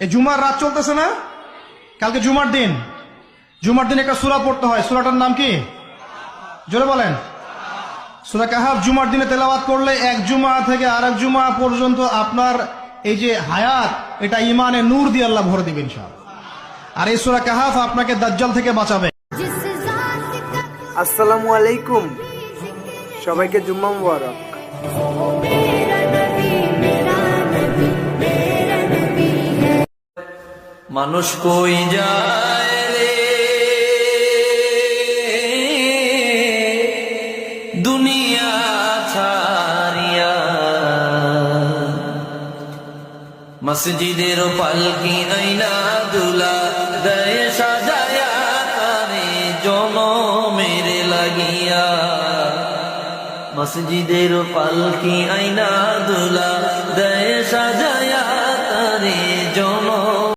এই জুমার রাত চলতেছে না, কালকে জুমার দিন। জুমার দিন একটা সূরা পড়তে হয়, সূরাটার নাম কি? জোরে বলেন। সূরা কাহাফ জুমার দিনে তেলাওয়াত করলে এক জুমা থেকে আরেক জুমা পর্যন্ত আপনার এই যে হায়াত, এটা ইমানে নূর দিয়ে আল্লাহ ভরে দিবেন ইনশাআল্লাহ। আর এই সূরা কাহাফ আপনাকে দাজ্জাল থেকে বাঁচাবে। আসসালামু আলাইকুম, সবাইকে জুম্মা মুবারক। মানুষ কই যায় রে দুনিয়া ছাড়িয়া, মসজিদের পালকি আইনা দুলা দেয় সাজায়া তারে জনমের লাগিয়া। মসজিদের পালকি আইনা দুলা দেয় সাজায়া তারে